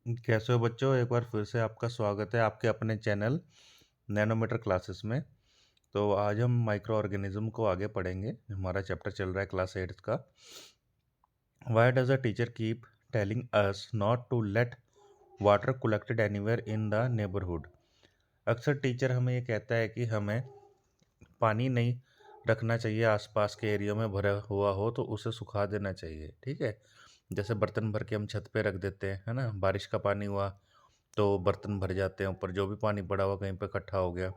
कैसे हो बच्चों? एक बार फिर से आपका स्वागत है आपके अपने चैनल नैनोमीटर क्लासेस में। तो आज हम माइक्रो ऑर्गेनिज्म को आगे पढ़ेंगे। हमारा चैप्टर चल रहा है क्लास 8 का। Why does a teacher keep telling us not to let water collected anywhere in the neighbourhood. अक्सर टीचर हमें ये कहता है कि हमें पानी नहीं रखना चाहिए, आसपास के एरिया में भरा हुआ हो तो उसे सुखा देना चाहिए। ठीक है, जैसे बर्तन भर के हम छत पे रख देते हैं, है ना। बारिश का पानी हुआ तो बर्तन भर जाते हैं, ऊपर जो भी पानी पड़ा हुआ कहीं पे इकट्ठा हो गया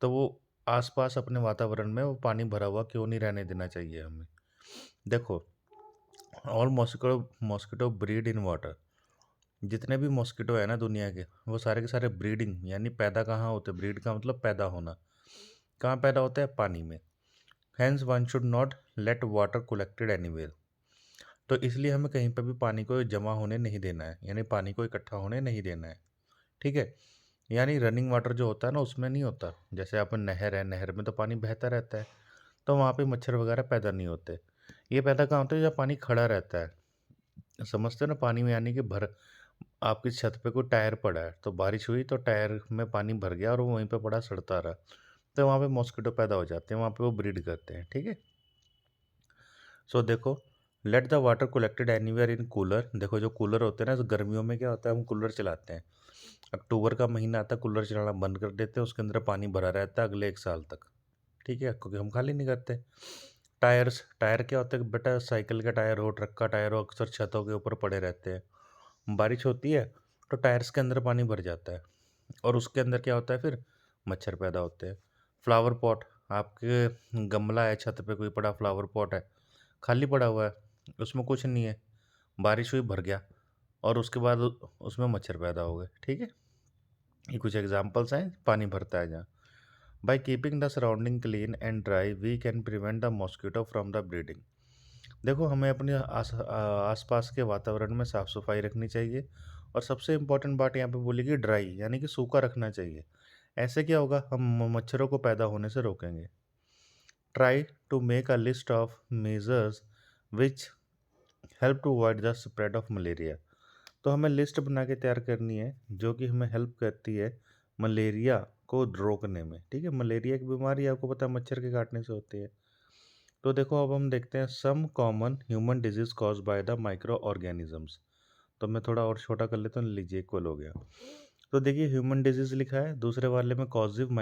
तो वो आसपास अपने वातावरण में वो पानी भरा हुआ क्यों नहीं रहने देना चाहिए हमें। देखो, all mosquito breed in water. जितने भी मॉस्किटो है ना दुनिया के, वो सारे के सारे ब्रीडिंग यानी पैदा कहाँ होते, ब्रीड का मतलब पैदा होना। कहाँ पैदा होता है? पानी में। Hence one should not let water collected anywhere. तो इसलिए हमें कहीं पर भी पानी को जमा होने नहीं देना है, यानी पानी को इकट्ठा होने नहीं देना है। ठीक है, यानी रनिंग वाटर जो होता है ना उसमें नहीं होता। जैसे आप नहर है, नहर में तो पानी बहता रहता है, तो वहाँ पे मच्छर वगैरह पैदा नहीं होते। ये पैदा कहाँ होते हैं? जब पानी खड़ा रहता है। समझते हो ना, पानी में यानी कि भर आपकी छत पे कोई टायर पड़ा है तो बारिश हुई तो टायर में पानी भर गया और वो वहीं पे पड़ा सड़ता रहा, तो वहाँ पे मॉस्किटो पैदा हो जाते हैं, वहाँ पे वो ब्रीड करते हैं। ठीक है, सो देखो, let the water collected anywhere in cooler. देखो जो कूलर होते हैं ना, गर्मियों में क्या होता है, हम कूलर चलाते हैं। अक्टूबर का महीना आता है, कूलर चलाना बंद कर देते हैं, उसके अंदर पानी भरा रहता है अगले 1 साल तक। ठीक है, क्योंकि हम खाली नहीं करते। टायर्स, टायर क्या होता है कि बेटा, साइकिल का टायर हो, ट्रक का टायर हो, अक्सर छतों के ऊपर पड़े रहते हैं। बारिश होती है तो टायर्स के अंदर पानी भर जाता है और उसके अंदर क्या होता है, फिर मच्छर पैदा होते हैं। फ्लावर पॉट, आपके गमला है, छत पे कोई पड़ा फ्लावर पॉट है, खाली पड़ा हुआ है, उसमें कुछ नहीं है, बारिश हुई भर गया और उसके बाद उसमें मच्छर पैदा हो गए। ठीक है, ये कुछ एग्जांपल्स हैं पानी भरता है जहाँ। By keeping the surrounding clean and dry we can prevent the mosquito from the breeding. देखो, हमें अपने आसपास के वातावरण में साफ़ सफाई रखनी चाहिए और सबसे इम्पोर्टेंट बात यहाँ पे बोली कि ड्राई यानी कि सूखा रखना चाहिए। ऐसे क्या होगा, हम मच्छरों को पैदा होने से रोकेंगे। Try to make a list of measures which help to avoid the spread of malaria. तो हमें लिस्ट बना के तैयार करनी है जो कि हमें हेल्प करती है मलेरिया को रोकने में। ठीक है, मलेरिया की बीमारी आपको पता है मच्छर के काटने से होती है। तो देखो, अब हम देखते हैं some common human disease cause by the micro organisms. तो मैं थोड़ा और छोटा कर लेता हूँ, लीजिए इक्वल हो गया। तो देखिए, ह्यूमन डिजीज लिखा है, दूसरे वाले में कॉजेटिव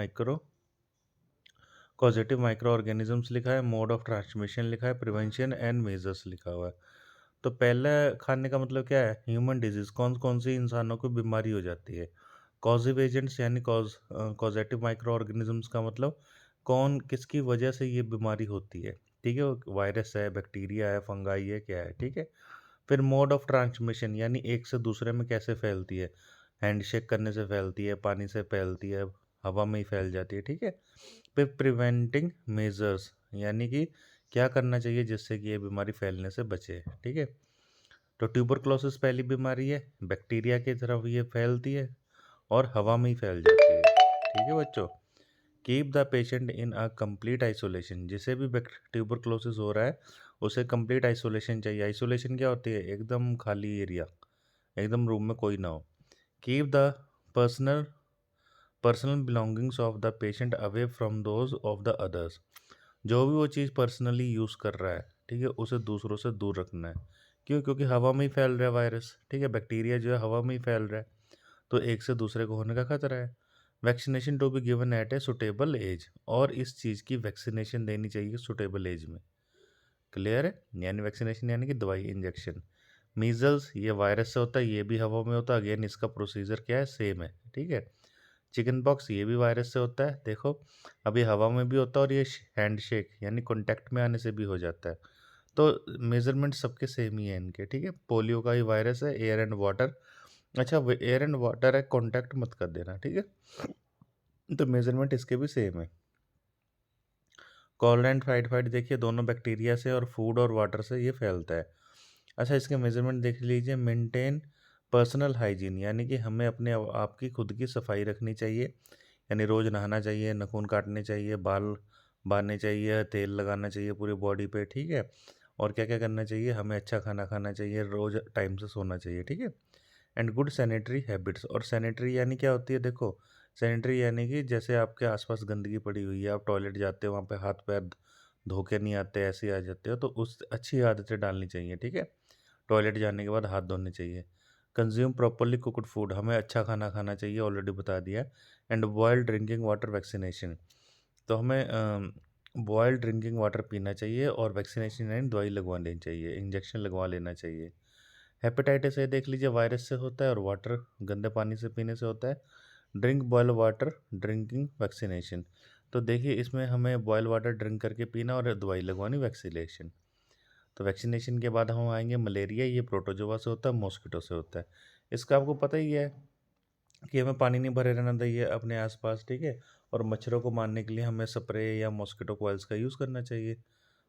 माइक्रो ऑर्गेनिजम्स लिखा है, मोड ऑफ ट्रांसमिशन लिखा है, प्रिवेंशन एंड मेजर्स लिखा हुआ है। तो पहले खाने का मतलब क्या है? ह्यूमन डिजीज, कौन कौन सी इंसानों को बीमारी हो जाती है। कॉजिव एजेंट्स यानी कॉजेटिव माइक्रो ऑर्गेनिजम्स का मतलब कौन किसकी वजह से ये बीमारी होती है। ठीक है, वायरस है, बैक्टीरिया है, फंगाई है, क्या है। ठीक है, फिर मोड ऑफ ट्रांसमिशन यानी एक से दूसरे में कैसे फैलती है। हैंडशेक करने से फैलती है, पानी से फैलती है, हवा में ही फैल जाती है। ठीक है, फिर प्रिवेंटिंग मेजर्स यानी कि क्या करना चाहिए जिससे कि ये बीमारी फैलने से बचे। ठीक है, तो ट्यूबरक्लोसिस पहली बीमारी है, बैक्टीरिया की तरफ ये फैलती है और हवा में ही फैल जाती है। ठीक है बच्चों, keep the patient in a complete isolation. जिसे भी ट्यूबरक्लोसिस हो रहा है उसे कंप्लीट आइसोलेशन चाहिए। आइसोलेशन क्या होती है? एकदम खाली एरिया, एकदम रूम में कोई ना हो। Keep the personal personal belongings of the patient away from those of the others. जो भी वो चीज़ पर्सनली यूज़ कर रहा है, ठीक है, उसे दूसरों से दूर रखना है। क्यों? क्योंकि हवा में ही फैल रहा है वायरस। ठीक है, बैक्टीरिया जो है हवा में ही फैल रहा है, तो एक से दूसरे को होने का खतरा है। Vaccination to be given at a suitable age, और इस चीज़ की वैक्सीनेशन देनी चाहिए सुटेबल एज में। क्लियर है? यानी वैक्सीनेशन यानी कि दवाई, इंजेक्शन। मीजल्स ये वायरस से होता है, ये भी हवा में होता है, अगेन इसका प्रोसीजर क्या है? सेम है। ठीक है, चिकन पॉक्स ये भी वायरस से होता है, देखो अभी हवा में भी होता है और ये हैंडशेक यानी कॉन्टैक्ट में आने से भी हो जाता है। तो मेजरमेंट सबके सेम ही है इनके। ठीक है, पोलियो का ही वायरस है, एयर एंड वाटर। अच्छा, एयर एंड वाटर है, कॉन्टैक्ट मत कर देना। ठीक है, तो मेजरमेंट इसके भी सेम है। कॉलर एंड टाइफाइड देखिए, दोनों बैक्टीरिया से और फूड और वाटर से ये फैलता है। अच्छा, इसके मेजरमेंट देख लीजिए। मेंटेन पर्सनल हाइजीन यानी कि हमें अपने आप की खुद की सफाई रखनी चाहिए, यानी रोज़ नहाना चाहिए, नाखून काटने चाहिए, बाल बांधने चाहिए, तेल लगाना चाहिए पूरी बॉडी पे। ठीक है, और क्या क्या करना चाहिए, हमें अच्छा खाना खाना चाहिए, रोज़ टाइम से सोना चाहिए। ठीक है, एंड गुड सैनिटरी हैबिट्स। और सैनिटरी यानी क्या होती है, देखो सैनिटरी यानी कि जैसे आपके आसपास गंदगी पड़ी हुई है, आप टॉयलेट जाते हो वहाँ पे हाथ पैर धो के नहीं आते, ऐसे ही आ जाते हो, तो उस अच्छी आदतें डालनी चाहिए, ठीक है। टॉयलेट जाने के बाद हाथ धोने चाहिए। कंज्यूम प्रॉपरली कुक्ड फूड, हमें अच्छा खाना खाना चाहिए, ऑलरेडी बता दिया। And boil drinking water vaccination, तो हमें बॉयल ड्रिंकिंग वाटर पीना चाहिए और वैक्सीनेशन यानी दवाई लगवा लेनी चाहिए, इंजेक्शन लगवा लेना चाहिए। हेपेटाइटिस ए देख लीजिए वायरस से होता है और वाटर गंदे पानी से पीने से होता है। Drink boil water drinking vaccination, तो देखिए इसमें हमें बॉयल वाटर ड्रिंक करके पीना और दवाई लगवानी वैक्सीनेशन। तो वैक्सीनेशन के बाद हम आएंगे मलेरिया, ये प्रोटोजोआ से होता है, मॉस्किटो से होता है। इसका आपको पता ही है कि हमें पानी नहीं भरे रहना चाहिए अपने आसपास, ठीक है। और मच्छरों को मारने के लिए हमें स्प्रे या मॉस्किटो कॉइल्स का यूज़ करना चाहिए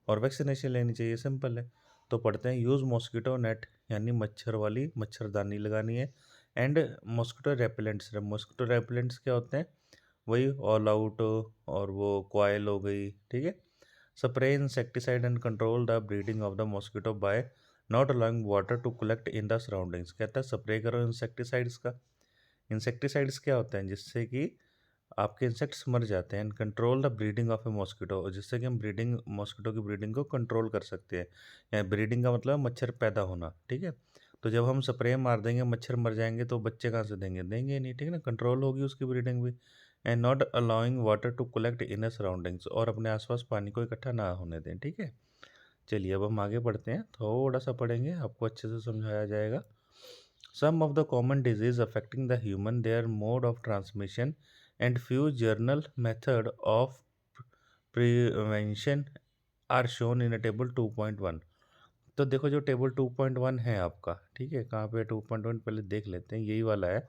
और वैक्सीनेशन लेनी चाहिए, सिंपल है। तो पढ़ते हैं, यूज़ मॉस्किटो नेट यानी मच्छर वाली मच्छरदानी लगानी है। And mosquito repellents, mosquito repellents क्या होते हैं, वही ऑल आउट और वो कॉयल हो गई, ठीक है। Spray insecticide and control the breeding of the mosquito by not allowing water to collect in the surroundings, कहता है स्प्रे करो इंसेक्टिसाइड्स का। इंसेक्टिसाइड्स क्या होते हैं, जिससे कि आपके इंसेक्ट्स मर जाते हैं। Control the breeding of A mosquito, जिससे कि हम ब्रीडिंग मॉस्किटो की ब्रीडिंग को कंट्रोल कर सकते हैं। या ब्रीडिंग का मतलब मच्छर पैदा होना, ठीक है। तो जब हम स्प्रे मार देंगे मच्छर मर जाएंगे तो बच्चे कहाँ से देंगे, देंगे नहीं, ठीक है ना, कंट्रोल होगी उसकी ब्रीडिंग भी। And not allowing water to collect in a surroundings, और अपने आसपास पानी को इकट्ठा ना होने दें, ठीक है। चलिए अब हम आगे बढ़ते हैं, थोड़ा सा पढ़ेंगे, आपको अच्छे से समझाया जाएगा। Some of the common disease affecting the human, their mode of transmission, and few journal method of prevention are shown in a table 2.1। तो देखो जो टेबल 2.1 है आपका, ठीक है, कहाँ पे 2.1 पहले देख लेते हैं, यही वाला है।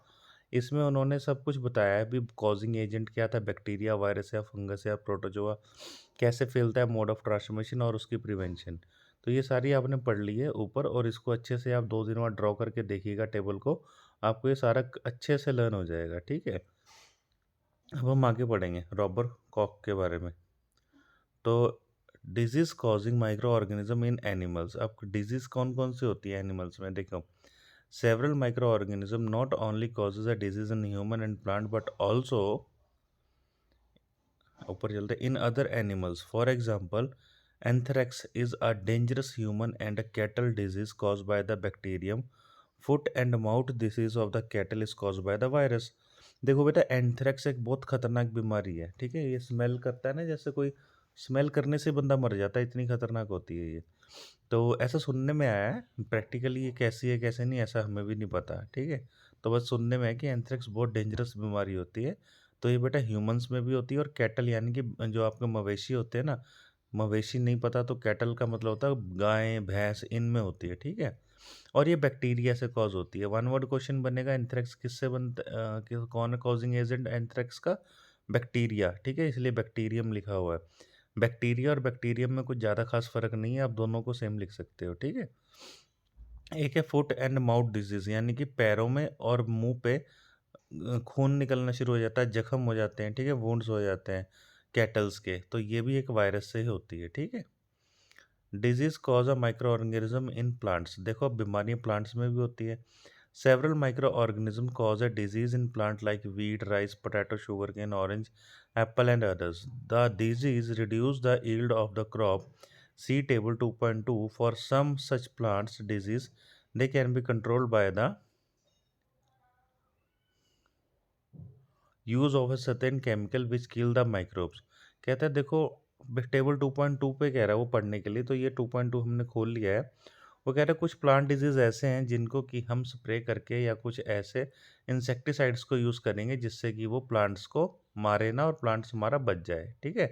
इसमें उन्होंने सब कुछ बताया है, भी कॉजिंग एजेंट क्या था, बैक्टीरिया वायरस या फंगस या प्रोटोजोआ, कैसे फैलता है, मोड ऑफ ट्रांसमिशन और उसकी प्रिवेंशन। तो ये सारी आपने पढ़ ली है ऊपर, और इसको अच्छे से आप 2 दिन बाद ड्रॉ करके देखिएगा टेबल को, आपको ये सारा अच्छे से लर्न हो जाएगा, ठीक है। अब हम आगे बढ़ेंगे रॉबर कॉक के बारे में। तो डिजीज कॉजिंग माइक्रो ऑर्गेनिज्म इन एनिमल्स, अब डिजीज कौन कौन सी होती है एनिमल्स में, देखो several micro organism not only causes a disease in human and plant but also, ऊपर चलते, in other animals. For example anthrax is a dangerous human and cattle disease cause by the bacterium. Foot and mouth disease of the cattle is cause by the virus. देखो बेटा, anthrax एक बहुत खतरनाक बीमारी है, ठीक है। ये स्मेल करता है ना, जैसे कोई स्मेल करने से बंदा मर जाता है, इतनी खतरनाक होती है ये। तो ऐसा सुनने में आया है, प्रैक्टिकली ये कैसी है कैसे नहीं ऐसा हमें भी नहीं पता, ठीक है। तो बस सुनने में है कि एंथ्रेक्स बहुत डेंजरस बीमारी होती है। तो ये बेटा ह्यूमंस में भी होती है, और कैटल यानी कि जो आपके मवेशी होते हैं ना, मवेशी नहीं पता तो कैटल का मतलब होता है गाय भैंस, इनमें होती है, ठीक है। और ये बैक्टीरिया से कॉज होती है। वन वर्ड क्वेश्चन बनेगा, एंथ्रेक्स किससे बनता कौन है कॉजिंग एजेंट एंथ्रेक्स का, बैक्टीरिया, ठीक है, इसलिए बैक्टीरियम लिखा हुआ है। बैक्टीरिया और बैक्टीरियम में कुछ ज़्यादा खास फर्क नहीं है, आप दोनों को सेम लिख सकते हो, ठीक है। एक है फुट एंड माउथ डिजीज, यानी कि पैरों में और मुंह पे खून निकलना शुरू हो जाता है, जख्म हो जाते हैं, ठीक है, वुंड्स हो जाते हैं कैटल्स के, तो ये भी एक वायरस से ही होती है, ठीक है। Disease cause a micro organism in plants, देखो बीमारियां प्लांट्स में भी होती है। Several micro organism cause a disease in plant like wheat, rice, potato, sugar cane, orange, apple and others. The disease reduce the yield of the crop, see table 2.2। For some such plants disease they can be controlled by the use of a certain chemical which kill the microbes। कहता है देखो, table 2.2 पे कह रहा है वो पढ़ने के लिए, तो ये 2.2 हमने खोल लिया है। वो कह रहा है कुछ प्लांट डिजीज ऐसे हैं जिनको कि हम स्प्रे करके या कुछ ऐसे इंसेक्टिसाइड्स को यूज़ करेंगे जिससे कि वो प्लांट्स को मारे ना और प्लांट्स हमारा बच जाए, ठीक है।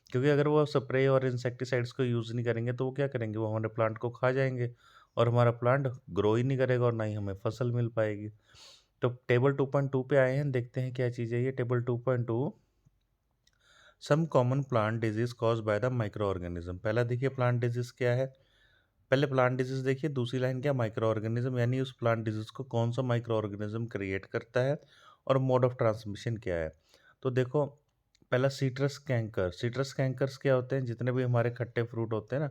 क्योंकि अगर वो स्प्रे और इंसेक्टिसाइड्स को यूज़ नहीं करेंगे तो वो क्या करेंगे, वो हमारे प्लांट को खा जाएंगे और हमारा प्लांट ग्रो ही नहीं करेगा और ना ही हमें फसल मिल पाएगी। तो टेबल 2.2 पे आए हैं, देखते हैं क्या चीज़ है ये table 2.2। Some common plant disease cause by the micro organism. पहला देखिए प्लांट डिजीज क्या है, पहले प्लांट डिजीज देखिए, दूसरी लाइन क्या, माइक्रो ऑर्गेनिज्म, यानी उस प्लांट डिजीज को कौन सा माइक्रो ऑर्गेनिज्म क्रिएट करता है और मोड ऑफ ट्रांसमिशन क्या है। तो देखो पहला सीट्रस कैंकर, सीट्रस कैंकर्स क्या होते हैं, जितने भी हमारे खट्टे फ्रूट होते हैं ना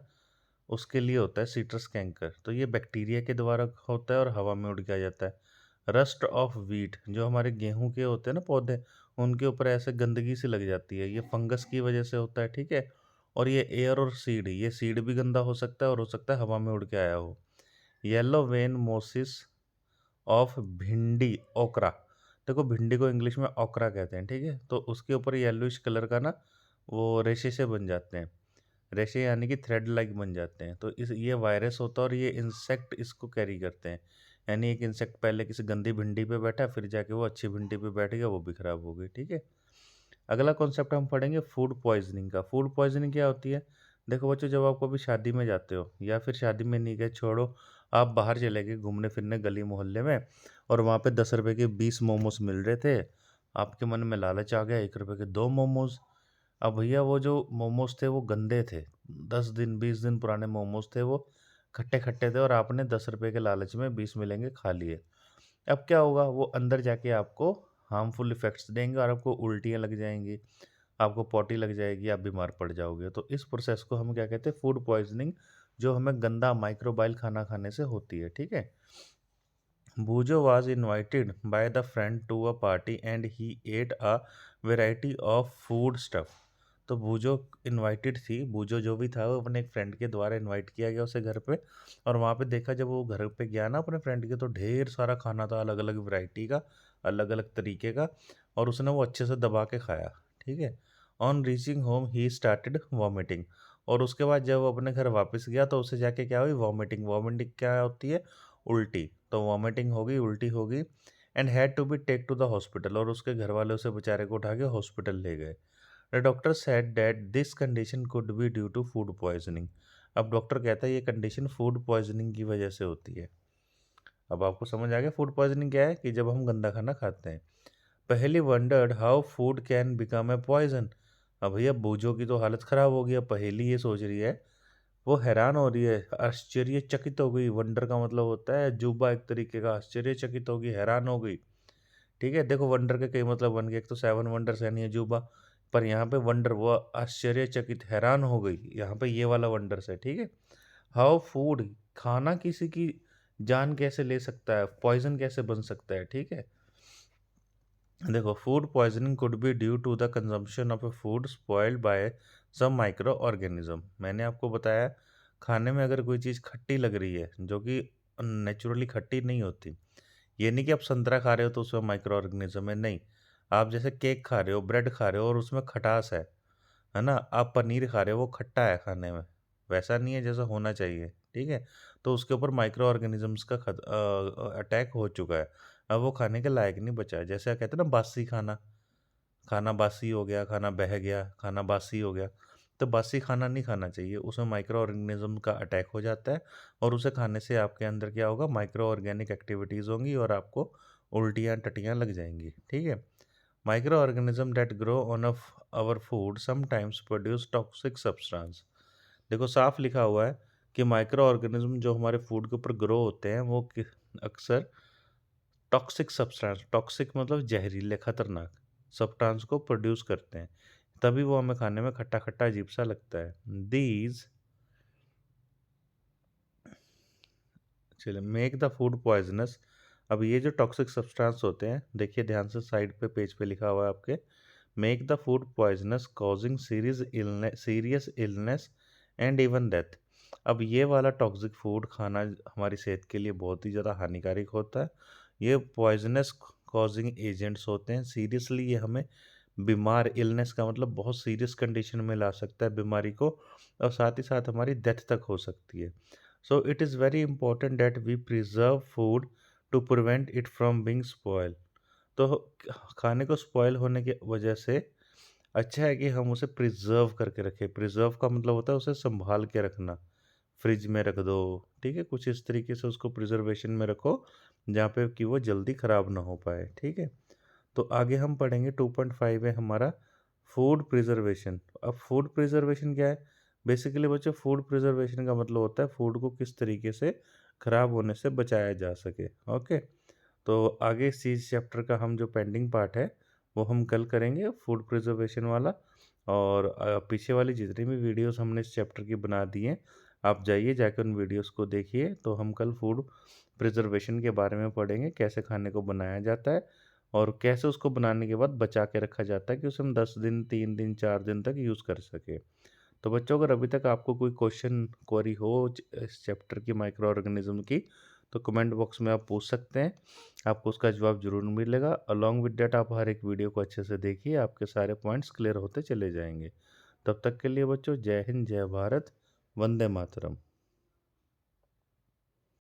उसके लिए होता है सीट्रस कैंकर। तो ये बैक्टीरिया के द्वारा होता है और हवा में उड़ के आ जाता है। रस्ट ऑफ व्हीट, जो हमारे गेहूं के होते हैं ना पौधे, उनके ऊपर ऐसे गंदगी सी लग जाती है, ये फंगस की वजह से होता है, ठीक है। और ये एयर और सीड, ये सीड भी गंदा हो सकता है और हो सकता है हवा में उड़ के आया हो। येलो वेन मोसिस ऑफ भिंडी ओकरा, देखो भिंडी को इंग्लिश में ओकरा कहते हैं, ठीक है। तो उसके ऊपर येलोइश कलर का ना वो रेशे से बन जाते हैं, रेशे यानी कि थ्रेड लाइक बन जाते हैं। तो इस ये वायरस होता है और ये इंसेक्ट इसको कैरी करते हैं। यानी एक इंसेक्ट पहले किसी गंदी भिंडी पे बैठा, फिर जाके वो अच्छी भिंडी पे बैठ गया, वो भी खराब हो गई, ठीक है। अगला कॉन्सेप्ट हम पढ़ेंगे फूड पॉइजनिंग का। फूड पॉइजनिंग क्या होती है? देखो बच्चों, जब आप कभी शादी में जाते हो या फिर शादी में नहीं गए छोड़ो, आप बाहर चले गए घूमने फिरने गली मोहल्ले में, और वहाँ पे 10 रुपए के 20 मोमोज मिल रहे थे। आपके मन में लालच आ गया, 1 रुपए के 2 मोमोज। अब भैया वो जो मोमोज थे वो गंदे थे, 10 दिन 20 दिन पुराने मोमोज थे, वो खट्टे खट्टे थे, और आपने 10 रुपए के लालच में 20 मिलेंगे खा लिए। अब क्या होगा, वो अंदर जाके आपको हार्मफुल इफ़ेक्ट्स देंगे और आपको उल्टियाँ लग जाएँगी, आपको पॉटी लग जाएगी, आप बीमार पड़ जाओगे। तो इस प्रोसेस को हम क्या कहते हैं? फूड पॉइज़निंग, जो हमें गंदा माइक्रोबाइल खाना खाने से होती है, ठीक है? Bujo was invited by the friend to a party and he ate a variety of food stuff. तो बूजो इनवाइटेड थी, बूजो जो भी था वो अपने एक फ्रेंड के द्वारा इनवाइट किया गया उसे घर पे, और वहाँ पे देखा जब वो घर पे गया ना अपने फ्रेंड के, तो ढेर सारा खाना था अलग अलग वैरायटी का, अलग अलग तरीके का, और उसने वो अच्छे से दबा के खाया, ठीक है। On reaching home he started vomiting, और उसके बाद जब वो अपने घर वापस गया तो उसे जाके क्या हुई? वॉमिटिंग। वॉमिटिंग क्या होती है? उल्टी। तो वॉमिटिंग हो गई, उल्टी हो गई, and had to be take to the hospital, और उसके घर वाले उसे बेचारे को उठा के हॉस्पिटल ले गए। The doctor said that this condition could be due to food poisoning. अब डॉक्टर कहता है ये कंडीशन फूड पॉइजनिंग की वजह से होती है। अब आपको समझ आ गया फूड पॉइजनिंग क्या है? कि जब हम गंदा खाना खाते हैं। पहली wondered how food can become a poison. अब भैया बूझो की तो हालत ख़राब हो गई, अब पहेली ये सोच रही है, वो हैरान हो रही है, आश्चर्यचकित हो गई। वंडर का मतलब होता है अजूबा, एक तरीके का। आश्चर्यचकित हो गई, हैरान हो गई, ठीक है। देखो वंडर के कई मतलब बन गए, एक तो 7 वंडर्स यानी अजूबा, पर यहाँ पे वंडर वो आश्चर्यचकित हैरान हो गई, यहाँ पे ये वाला वंडर्स है, ठीक है। हाउ फूड, खाना किसी की जान कैसे ले सकता है, पॉइजन कैसे बन सकता है, ठीक है। देखो food poisoning could be due to the consumption of a food spoiled by some micro organism. मैंने आपको बताया खाने में अगर कोई चीज़ खट्टी लग रही है जो कि नेचुरली खट्टी नहीं होती, ये नहीं कि आप संतरा खा रहे हो तो उसमें माइक्रो ऑर्गेनिज्म है, नहीं। आप जैसे केक खा रहे हो, ब्रेड खा रहे हो और उसमें खटास है ना। आप पनीर खा रहे हो, वो खट्टा है खाने में, वैसा नहीं है जैसा होना चाहिए, ठीक है। तो उसके ऊपर माइक्रो ऑर्गेनिजम्स का अटैक हो चुका है, अब वो खाने के लायक नहीं बचा है। जैसे कहते हैं ना बासी खाना, खाना बासी हो गया, खाना बह गया, खाना बासी हो गया। तो बासी खाना नहीं खाना चाहिए, उसमें माइक्रो ऑर्गेनिज्म का अटैक हो जाता है, और उसे खाने से आपके अंदर क्या होगा? माइक्रो ऑर्गेनिक एक्टिविटीज़ होंगी और आपको उल्टियाँ टटियाँ लग जाएंगी, ठीक है। Microorganisms that grow on our food sometimes produce toxic substance। देखो साफ लिखा हुआ है कि माइक्रो ऑर्गेनिज्म जो हमारे फूड के ऊपर ग्रो होते हैं वो अक्सर टॉक्सिक सब्सटेंस, टॉक्सिक मतलब जहरीले खतरनाक सब्सटेंस को प्रोड्यूस करते हैं, तभी वो हमें खाने में खट्टा खट्टा अजीब सा लगता है। दीज चलिए मेक द फूड पॉइजनस। अब ये जो टॉक्सिक सब्सटेंस होते हैं, देखिए ध्यान से, साइड पे पेज पे लिखा हुआ है आपके, make the food poisonous causing serious illness and even death. अब ये वाला टॉक्सिक फूड खाना हमारी सेहत के लिए बहुत ही ज़्यादा हानिकारक होता है। ये पॉइजनस कॉजिंग एजेंट्स होते हैं, सीरियसली ये हमें बीमार, इलनेस का मतलब बहुत सीरियस कंडीशन में ला सकता है बीमारी को, और साथ ही साथ हमारी डेथ तक हो सकती है। So it is very important that we preserve food to prevent it from being spoil. तो खाने को स्पॉइल होने की वजह से अच्छा है कि हम उसे प्रिजर्व करके रखें। प्रिजर्व का मतलब होता है उसे संभाल के रखना, फ्रिज में रख दो, ठीक है। कुछ इस तरीके से उसको प्रिजर्वेशन में रखो जहाँ पे कि वो जल्दी ख़राब ना हो पाए, ठीक है। तो आगे हम पढ़ेंगे 2.5 है हमारा फूड प्रिजर्वेशन। अब फूड प्रिजर्वेशन क्या है? बेसिकली बच्चों फूड प्रिजर्वेशन का मतलब होता है फूड को किस तरीके से ख़राब होने से बचाया जा सके, ओके। तो आगे इस चीज़ चैप्टर का हम जो पेंडिंग पार्ट है वो हम कल करेंगे, फूड प्रिजर्वेशन वाला। और पीछे वाली जितनी भी वीडियोस हमने इस चैप्टर की बना दी हैं, आप जाइए, जाके उन वीडियोस को देखिए। तो हम कल फूड प्रिजर्वेशन के बारे में पढ़ेंगे, कैसे खाने को बनाया जाता है और कैसे उसको बनाने के बाद बचा के रखा जाता है कि उसे हम 10 दिन, 3 दिन, 4 दिन तक यूज़ कर सकें। तो बच्चों, अगर अभी तक आपको कोई क्वेश्चन क्वेरी हो इस चैप्टर की, माइक्रो ऑर्गेनिज्म की, तो कमेंट बॉक्स में आप पूछ सकते हैं। आपको उसका जवाब ज़रूर मिलेगा। अलॉन्ग विद डेट आप हर एक वीडियो को अच्छे से देखिए, आपके सारे पॉइंट्स क्लियर होते चले जाएंगे। तब तक के लिए बच्चों, जय हिंद, जय भारत, वंदे मातरम।